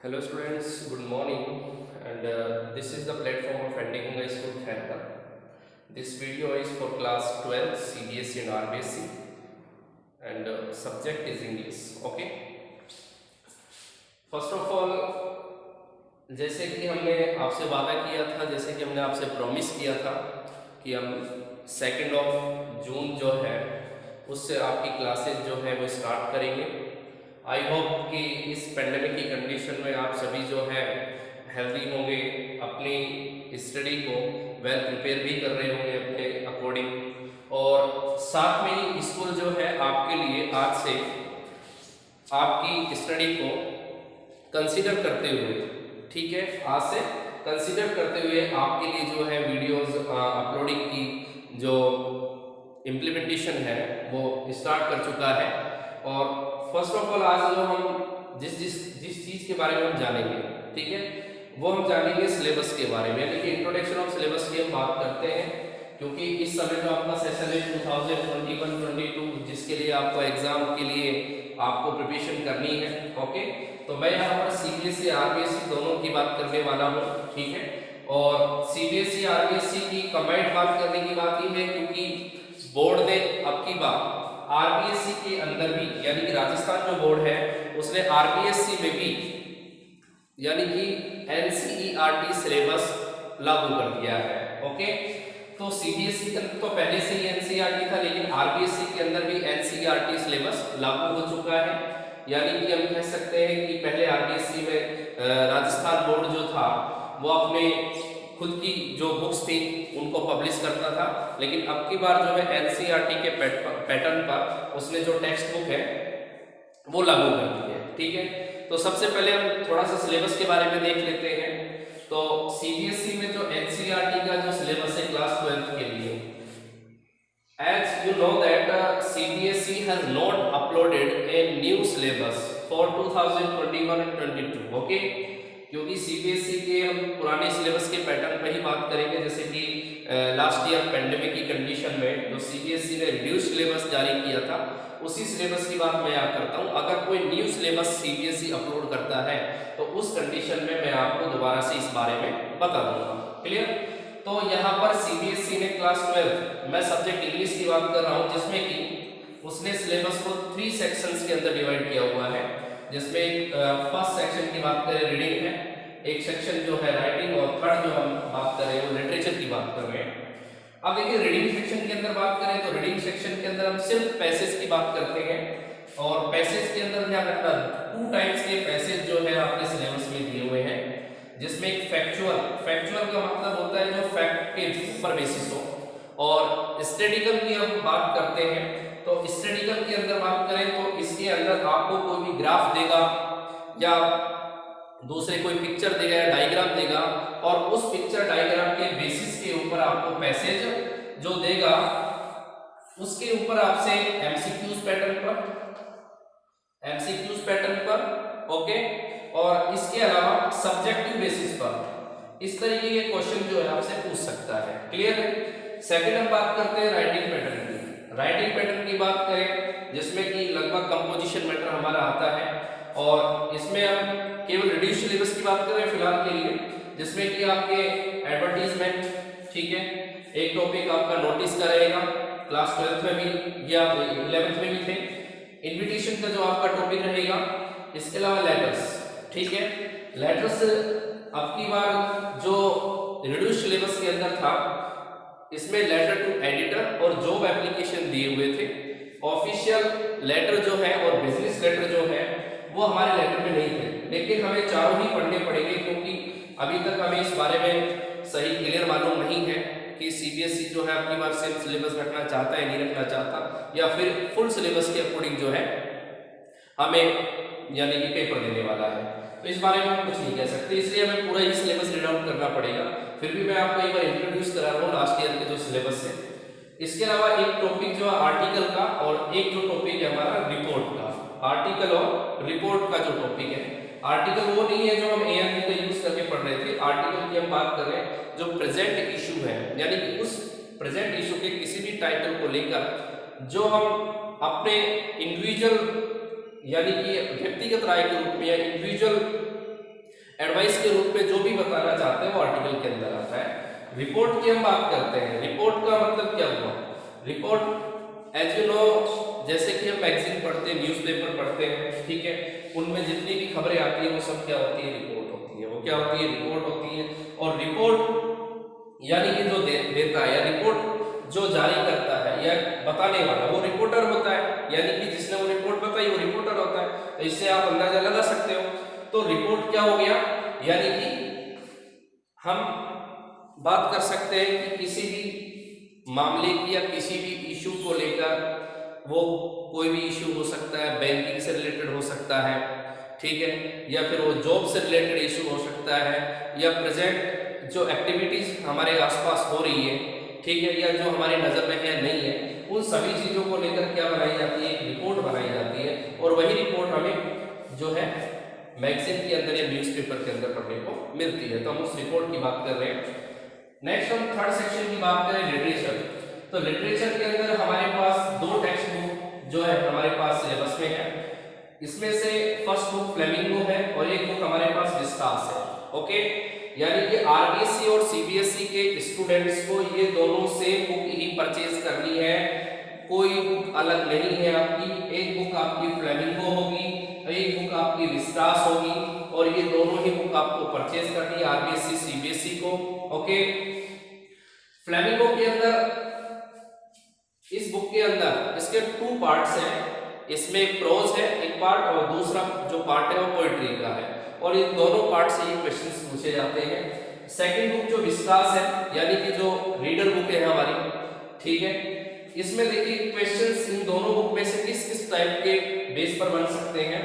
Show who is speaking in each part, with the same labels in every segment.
Speaker 1: Hello students, good morning, and this is the platform of Antigua School Thankar. This video is for class 12 CBSE and RBSE and subject is English. Okay. First of all, जैसे कि हमने आपसे वादा किया था, जैसे कि हमने आपसे प्रॉमिस किया था कि हम 2 जून जो है उससे आपकी क्लासेस जो है वो स्टार्ट करेंगे। आई होप कि इस पेंडेमिक की कंडीशन में आप सभी जो है हेल्दी होंगे, अपनी स्टडी को वेल प्रिपेयर भी कर रहे होंगे अपने अकॉर्डिंग, और साथ में ही स्कूल जो है आपके लिए आज से आपकी स्टडी को कंसीडर करते हुए, ठीक है, आज से कंसीडर करते हुए आपके लिए जो है वीडियोस अपलोडिंग की जो इम्प्लीमेंटेशन है वो स्टार्ट कर चुका है। और फर्स्ट ऑफ ऑल आज जो हम जिस जिस जिस चीज़ के बारे में हम जानेंगे, ठीक है, वो हम जानेंगे सिलेबस के बारे में, यानी कि इंट्रोडक्शन ऑफ सिलेबस की हम बात करते हैं, क्योंकि इस समय जो आपका सेशन है 2021-22 जिसके लिए आपको एग्जाम के लिए आपको प्रिपरेशन करनी है। ओके, तो मैं यहाँ पर सीबीएसई आरबीएसई दोनों की बात करने वाला हूँ, ठीक है। और सीबीएसई आरबीएसई की कंबाइंड बात करने की बात ये है क्योंकि बोर्ड ने अब की बार आरबीएसई के अंदर भी, यानी कि राजस्थान जो बोर्ड है उसने आरबीएसई में भी यानी कि एनसीईआरटी सिलेबस लागू कर दिया है। ओके, तो सीबीएसई के अंदर तो पहले से ही एनसीईआरटी था, लेकिन आरबीएसई के अंदर भी एनसीईआरटी सिलेबस लागू हो चुका है। यानी कि हम कह सकते हैं कि पहले आरबीएसई में राजस्थान बोर्ड जो था वो अपने खुद की जो बुक्स थी उनको पब्लिश करता था, लेकिन अब की बार जो है एनसीईआरटी के पैटर्न पर उसने जो टेक्स्ट बुक है वो लागू कर दी है, ठीक है। तो सबसे पहले हम थोड़ा सा सिलेबस के बारे में देख लेते हैं। तो सीबीएसई में जो एनसीईआरटी का जो सिलेबस है क्लास 12 के लिए, as you know that CBSE has not uploaded a new syllabus for 2021 and 22, okay, क्योंकि सीबीएसई के हम पुराने सिलेबस के पैटर्न पर ही बात करेंगे। जैसे कि लास्ट ईयर पेंडेमिक की कंडीशन में जो सीबीएसई ने रिड्यूस सिलेबस जारी किया था, उसी सिलेबस की बात मैं यहाँ करता हूँ। अगर कोई न्यू सिलेबस सीबीएसई अपलोड करता है तो उस कंडीशन में मैं आपको दोबारा से इस बारे में बता दूंगा। क्लियर? तो यहाँ पर सीबीएसई ने क्लास 12 मैं सब्जेक्ट इंग्लिश की बात कर रहा हूँ, जिसमें कि उसने सिलेबस को 3 सेक्शंस के अंदर डिवाइड किया हुआ है, जिसमें फर्स्ट सेक्शन की बात करें रीडिंग है, एक सेक्शन जो है राइटिंग, और थर्ड जो हम बात कर रहे हैं वो लिटरेचर की बात कर रहे हैं। अब देखिए रीडिंग सेक्शन के अंदर बात करें तो रीडिंग सेक्शन के अंदर हम सिर्फ पैसेज की बात करते हैं, और पैसेज के अंदर ध्यान रखना 2 टाइप्स के पैसेज जो है आपके सिलेबस में दिए हुए हैं, जिसमें एक फैक्चुअल का मतलब होता है जो फैक्ट के ऊपर बेसिस हो, और स्टैटिकल की हम बात करते हैं। तो स्टैटिकल के अंदर बात करें तो इसके अंदर आपको कोई भी ग्राफ देगा या दूसरे कोई पिक्चर देगा या डायग्राम देगा, और उस पिक्चर डायग्राम के बेसिस के ऊपर आपको पैसेज जो देगा उसके ऊपर आपसे एमसीक्यूज पैटर्न पर, ओके, और इसके अलावा सब्जेक्टिव बेसिस पर इस तरीके के क्वेश्चन जो है आपसे पूछ सकता है। क्लियर है? सेकंड हम बात करते हैं राइटिंग पैटर्न की। राइटिंग पैटर्न की बात करें जिसमें कि लगभग कंपोजिशन मैटर हमारा आता है, और इसमें हम केवल रिड्यूस सिलेबस की बात करें फिलहाल के लिए, जिसमें कि आपके एडवर्टीजमेंट, ठीक है, एक टॉपिक आपका नोटिस का रहेगा, क्लास 12 में भी या 11th में भी थे। इन्विटेशन का जो आपका टॉपिक रहेगा, इसके अलावा लेटर्स, ठीक है, लेटर्स अब की बार जो रिड्यूस सिलेबस के अंदर था इसमें लेटर टू एडिटर और जॉब एप्लीकेशन दिए हुए थे। ऑफिशियल लेटर जो है और बिजनेस लेटर जो है वो हमारे लेटर में नहीं थे, लेकिन हमें चारों ही पढ़ने पड़ेंगे, क्योंकि अभी तक हमें इस बारे में सही क्लियर मालूम नहीं है कि सीबीएसई जो है आपकी बार सेम सिलेबस रखना चाहता है, नहीं रखना चाहता, या फिर फुल सिलेबस के अकॉर्डिंग जो है हमें यानी कि पेपर देने वाला है। तो इस बारे में हम कुछ नहीं कह सकते, इसलिए हमें पूरा ही सिलेबस रीड आउट करना पड़ेगा। फिर भी मैं आपको एक बार इंट्रोड्यूस करा रहा हूँ लास्ट ईयर के जो सिलेबस है। इसके अलावा एक टॉपिक जो है आर्टिकल का, और एक जो टॉपिक है हमारा रिपोर्ट का। आर्टिकल और रिपोर्ट का जो टॉपिक है, आर्टिकल वो नहीं है जो हम एएनपी का यूज करके पढ़ रहे थे, आर्टिकल की हम बात कर रहे हैं जो प्रेजेंट इशू है, यानी कि उस प्रेजेंट इशू के किसी भी टाइटल को लेकर जो हम अपने इंडिविजुअल यानी कि व्यक्तिगत राय के रूप में या इंडिविजुअल एडवाइस के रूप में जो भी बताना चाहते हैं वो आर्टिकल के अंदर आता है। रिपोर्ट की हम बात करते हैं। रिपोर्ट का मतलब क्या हुआ? रिपोर्ट एज यू नो, जैसे कि हम मैगजीन पढ़ते हैं, न्यूज़पेपर पढ़ते हैं, ठीक है, उनमें जितनी भी खबरें आती है वो सब क्या होती है? रिपोर्ट होती है। वो क्या होती है? रिपोर्ट होती है। और रिपोर्ट यानी कि जो देता है, या रिपोर्ट जो जारी करता है या बताने वाला, वो रिपोर्टर होता है। यानी कि जिसने वो रिपोर्ट बताई वो रिपोर्टर होता है। तो इससे आप अंदाजा लगा सकते हो। तो रिपोर्ट क्या हो गया? यानी कि हम बात कर सकते हैं कि किसी भी मामले की या किसी भी इशू को लेकर, वो कोई भी इशू हो सकता है, बैंकिंग से रिलेटेड हो सकता है, ठीक है, या फिर वो जॉब से रिलेटेड इशू हो सकता है, या प्रेजेंट जो एक्टिविटीज हमारे आसपास हो रही है, ठीक है, या जो हमारी नज़र में है नहीं है, उन सभी चीज़ों को लेकर क्या बनाई जाती है? एक रिपोर्ट बनाई जाती है। और वही रिपोर्ट हमें जो है मैगजीन के अंदर या न्यूज़पेपर के अंदर पढ़ने को मिलती है। तो हम उस रिपोर्ट की बात कर रहे हैं। नेक्स्ट हम थर्ड सेक्शन की बात करें, लिटरेचर। तो लिटरेचर के अंदर हमारे पास दो टेक्स्ट बुक जो है हमारे पास सिलेबस में है। इसमें से फर्स्ट बुक फ्लेमिंगो है और एक बुक हमारे पास विस्तास है। ओके, यानी कि आरबीएसई और सीबीएसई के स्टूडेंट्स को ये दोनों से बुक ही परचेज करनी है, कोई बुक अलग नहीं है आपकी। एक बुक आपकी फ्लेमिंगो होगी, एक बुक आपकी विस्तास होगी, और ये दोनों ही बुक आपको परचेज करनी है आरबीएसई सीबीएसई को। ओके, फ्लेमिंगो के अंदर, इस बुक के अंदर इसके 2 पार्ट्स हैं। इसमें एक प्रोज है एक पार्ट, और दूसरा जो पार्ट है वो पोएट्री का है, और इन दोनों पार्ट से ये क्वेश्चंस पूछे जाते हैं। सेकंड बुक जो विस्तास है, यानी कि जो रीडर बुक है हमारी, ठीक है, इसमें देखिए क्वेश्चंस इन दोनों बुक में से किस किस टाइप के बेस पर बन सकते हैं।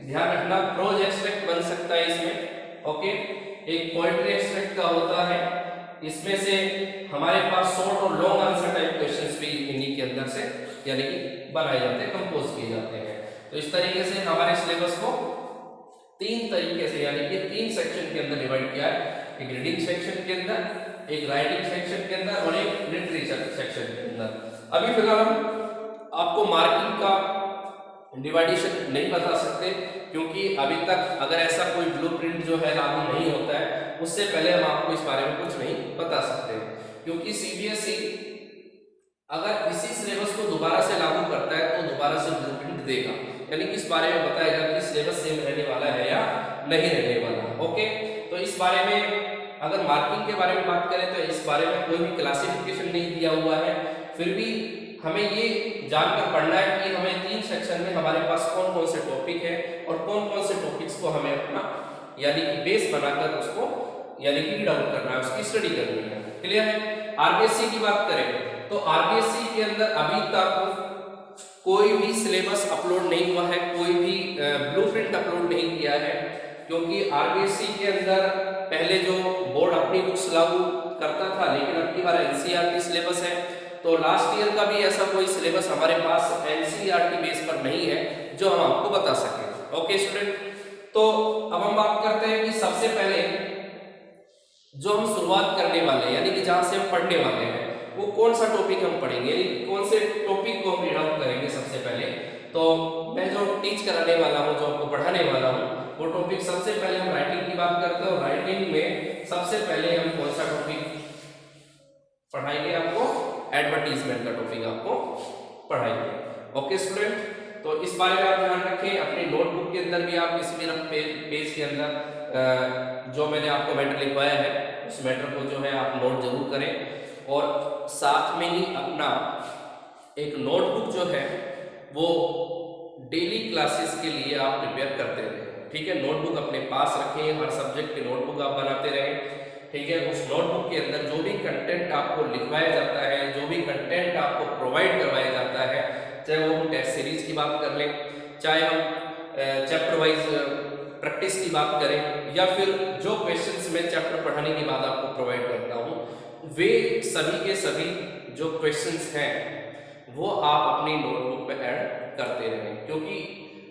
Speaker 1: ध्यान रखना, प्रोज एक्सट्रैक्ट बन सकता है इसमें, ओके, एक पोएट्री एक्सट्रैक्ट का होता है। इसमें से हमारे पास शॉर्ट और लॉन्ग आंसर टाइप क्वेश्चंस भी इन्हीं के अंदर से यानी कि बनाए जाते हैं, कंपोज किए जाते हैं। तो इस तरीके से हमारे सिलेबस को 3 तरीके से यानी कि 3 सेक्शन के अंदर डिवाइड किया है। एक रीडिंग सेक्शन के अंदर, एक राइटिंग सेक्शन के अंदर, और एक लिटरेचर सेक्शन के अंदर। अभी फिलहाल हम आपको मार्किंग का डिवाइडेशन नहीं बता सकते, क्योंकि अभी तक अगर ऐसा कोई ब्लूप्रिंट जो है लागू नहीं होता है, उससे पहले हम आपको इस बारे में कुछ नहीं बता सकते। क्योंकि सीबीएसई अगर इसी सिलेबस को दोबारा से लागू करता है तो दोबारा से ब्लूप्रिंट देगा, यानी कि इस बारे में बताएगा कि सिलेबस सेम रहने वाला है या नहीं रहने वाला। ओके, तो इस बारे में अगर मार्किंग के बारे में बात करें तो इस बारे में कोई भी क्लासिफिकेशन नहीं दिया हुआ है। फिर भी हमें ये जानकर पढ़ना है कि हमें 3 सेक्शन में हमारे पास कौन कौन से टॉपिक है और कौन कौन से टॉपिक्स को हमें अपना यानी कि बेस बनाकर उसको यानी कि रीड आउट करना है, उसकी स्टडी करनी है। क्लियर है? आरबीएसई की बात करें तो आरबीएसई के अंदर अभी तक कोई भी सिलेबस अपलोड नहीं हुआ है, कोई भी ब्लूप्रिंट अपलोड नहीं किया है, क्योंकि आरबीएसई के अंदर पहले जो बोर्ड अपनी बुक्स लागू करता था, लेकिन अब की बार एनसीईआरटी सिलेबस है। तो लास्ट ईयर का भी ऐसा कोई सिलेबस हमारे पास एनसीईआरटी बेस पर नहीं है जो हम आपको बता सकें। ओके स्टूडेंट, तो अब हम बात करते हैं कि सबसे पहले जो हम शुरुआत करने वाले हैं यानी कि जहां से हम पढ़ने वाले हैं वो कौन सा टॉपिक हम पढ़ेंगे, कौन से टॉपिक को हम रीड आउट करेंगे। सबसे पहले तो मैं जो टीच कराने वाला हूँ, जो आपको पढ़ाने वाला हूँ, वो टॉपिक सबसे पहले हम राइटिंग की बात करते हैं। और राइटिंग में सबसे पहले हम कौन सा टॉपिक पढ़ाएंगे? आपको एडवर्टीजमेंट का टॉपिक आपको पढ़ाएंगे। ओके स्टूडेंट, तो इस बारे में आप ध्यान रखें। अपनी नोटबुक के अंदर भी आप किसी भी पेज के अंदर जो मैंने आपको मैटर लिखवाया है उस मैटर को जो है आप नोट जरूर करें, और साथ में ही अपना एक नोटबुक जो है वो डेली क्लासेस के लिए आप प्रिपेयर करते रहें। ठीक है, नोटबुक अपने पास रखें, हर सब्जेक्ट की नोटबुक आप बनाते रहें। ठीक है, उस नोटबुक के अंदर जो भी कंटेंट आपको लिखवाया जाता है, जो भी कंटेंट आपको प्रोवाइड करवाया जाता है, चाहे वो हम टेस्ट सीरीज की बात कर लें, चाहे हम चैप्टर वाइज प्रैक्टिस की बात करें, या फिर जो क्वेश्चंस मैं चैप्टर पढ़ाने के बाद आपको प्रोवाइड करता हूँ, वे सभी के सभी जो क्वेश्चंस हैं वो आप अपनी नोटबुक पे ऐड करते रहें। क्योंकि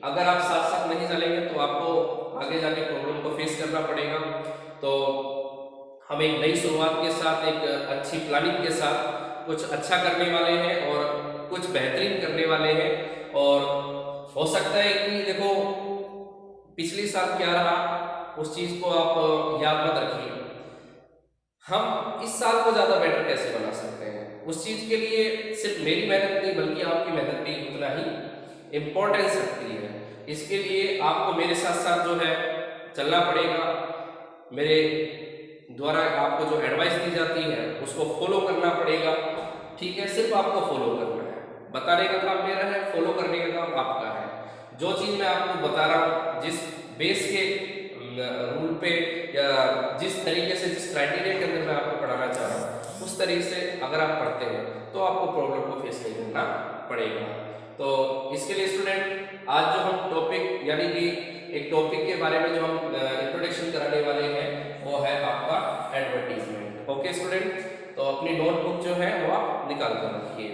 Speaker 1: अगर आप साथ साथ नहीं चलेंगे तो आपको आगे जाके प्रॉब्लम को फेस करना पड़ेगा। तो हम एक नई शुरुआत के साथ, एक अच्छी प्लानिंग के साथ कुछ अच्छा करने वाले हैं और कुछ बेहतरीन करने वाले हैं। और हो सकता है कि देखो पिछले साल क्या रहा उस चीज़ को आप याद मत रखिए। हम इस साल को ज़्यादा बेटर कैसे बना सकते हैं, उस चीज़ के लिए सिर्फ मेरी मेहनत नहीं बल्कि आपकी मेहनत भी उतना ही इम्पोर्टेंस रखती है। इसके लिए आपको मेरे साथ साथ जो है चलना पड़ेगा। मेरे द्वारा आपको जो एडवाइस दी जाती है उसको फॉलो करना पड़ेगा। ठीक है, सिर्फ आपको फॉलो करना है। बताने का काम मेरा है, फॉलो करने का काम आपका है। जो चीज़ मैं आपको बता रहा हूँ, जिस बेस के रूल पे या जिस तरीके से, जिस क्राइटेरिया के अंदर मैं आपको पढ़ाना चाह रहा हूँ, उस तरीके से अगर आप पढ़ते हैं तो आपको प्रॉब्लम को फेस नहीं करना पड़ेगा। तो इसके लिए स्टूडेंट आज जो हम टॉपिक यानी कि एक टॉपिक के बारे में जो हम इंट्रोडक्शन कराने वाले हैं वो है आपका एडवर्टीजमेंट। ओके स्टूडेंट, तो अपनी नोटबुक जो है वो आप निकाल कर रखिए।